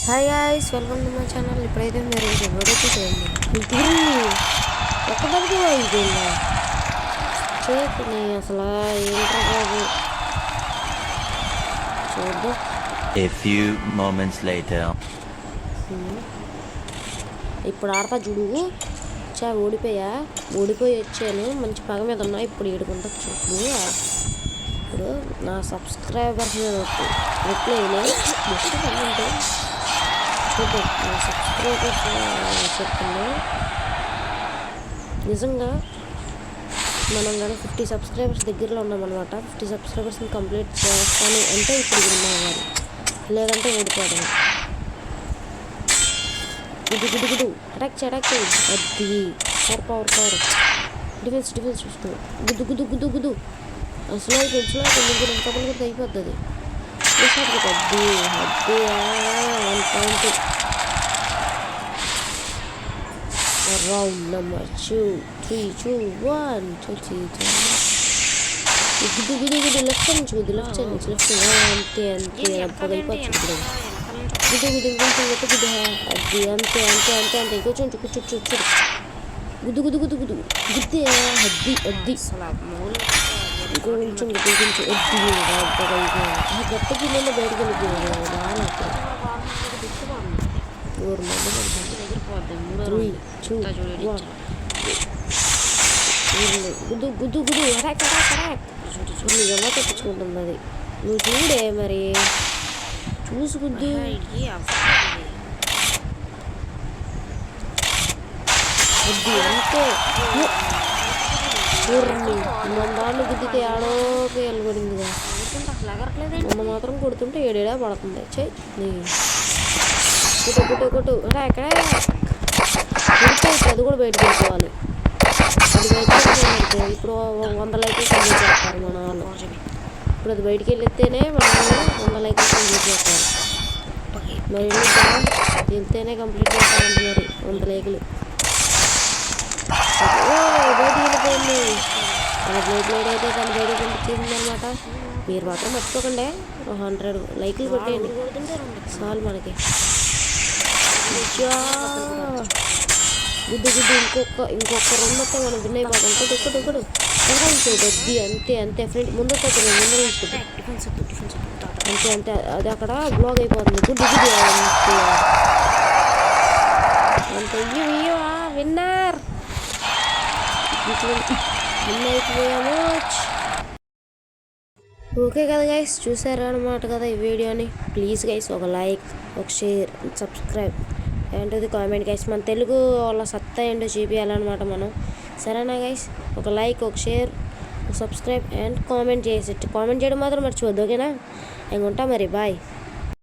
Hi guys, welcome to my channel. ఇప్పుడైతే మీరు వీడియోకి చేయండి. ఒక్కదానికి అయిపోయిందా చేతిని అసలు ఏంటో బాబు. చూద్దాం. A few moments later. ఇప్పుడు ఆడతా చూడు. ఓడిపోయి వచ్చాను. మంచి పగ మీద ఉన్నా. ఇప్పుడు ఏడుకుంటా చూడు. ఇప్పుడు నా సబ్స్క్రైబర్స్ మీద రిప్లైలే జస్ట్ కమెంట్ చూద్దాం. నా సబ్స్క్రైబర్స్ చెప్తున్నా. నిజంగా మనం కానీ 50 సబ్స్క్రైబర్స్ దగ్గరలో ఉన్నామన్నమాట. 50 సబ్స్క్రైబర్స్ని కంప్లీట్ చేస్తాను అంటే ఇప్పుడు విన్ అవ్వాలి, లేదంటే ఓడిపోవడం. గుడు అటాక్ చేయి అది పవర్ డిఫెన్స్ చూసుకో. గుద్దు అసలు అయిపోయింది. ముగ్గురు కబులు కూడా అయిపోతుంది. అది 1 పాయింట్. రౌండ్ నెంబర్ 2 3 2 1 2 3 గుద్దు లెఫ్ట్ నుంచి అంతే అప్పుడు అయిపోవచ్చు. గుద్దు అది అంతే కూర్చోండి. గుద్దు గుద్దే అద్ది కొంచెం గట్ట గిన్నెలో బయటకు వెళ్ళిపోయాడు. గుద్దు అటాక్ ఎలా తెప్పించుకుంటుంది అది. నువ్వు చూడే మరి చూసుకుద్దు. అది అంతే. మన దాన్ని గుద్దితే ఆడోకి వెళ్ళబడిందిగా. మొన్న మాత్రం కొడుతుంటే ఏడేడా పడుతుంది. చెయ్యి కొట్టు ఎక్కడే అది కూడా బయటకు వెళ్ళిపోవాలి. అది బయటకు ఇప్పుడు 100 లైక్స్ కంప్లీట్ చేస్తారు మన వాళ్ళు. ఇప్పుడు అది బయటికి వెళ్ళితేనే మన వాళ్ళు 100 లైక్స్ కంప్లీట్ చేస్తారు. మరి వెళ్తేనే కంప్లీట్ చేస్తారండి మరి 100 లైకులు. బయటికి వెళ్ళిపోయింది. అలా బ్లేడ్ అయితే తను బయటకు పంపించేసిందనమాట. మీరు మాత్రం మర్చిపోకండి 100 లైకులు కొట్టేయండి చాలు మనకి. గుద్దు ఇంకొక 2 వస్తే మనం విన్ అయిపోతాం. కొట్టు అది అంతే ఫ్రెండ్ ముందు తీసుకుంటాం. అంతే అది అక్కడ బ్లాక్ అయిపోతుంది. గుడ్డు అంతే అయ్యో విన్నర్ విన్ అయిపోయాము. ఓకే కదా గైస్, చూసారా అనమాట కదా ఈ వీడియోని. ప్లీజ్ గైస్ ఒక లైక్, ఒక షేర్, సబ్స్క్రైబ్ అండ్ ఇది కామెంట్ గైస్. మన తెలుగు వాళ్ళ సత్తా ఏంటో చూపించాలన్నమాట మనం. సరేనా గైస్? ఒక లైక్, ఒక షేర్, ఒక సబ్స్క్రైబ్ అండ్ కామెంట్ చేయడం మాత్రం మర్చిపోద్దు. ఓకేనా? ఇంకొంటా మరి. బాయ్.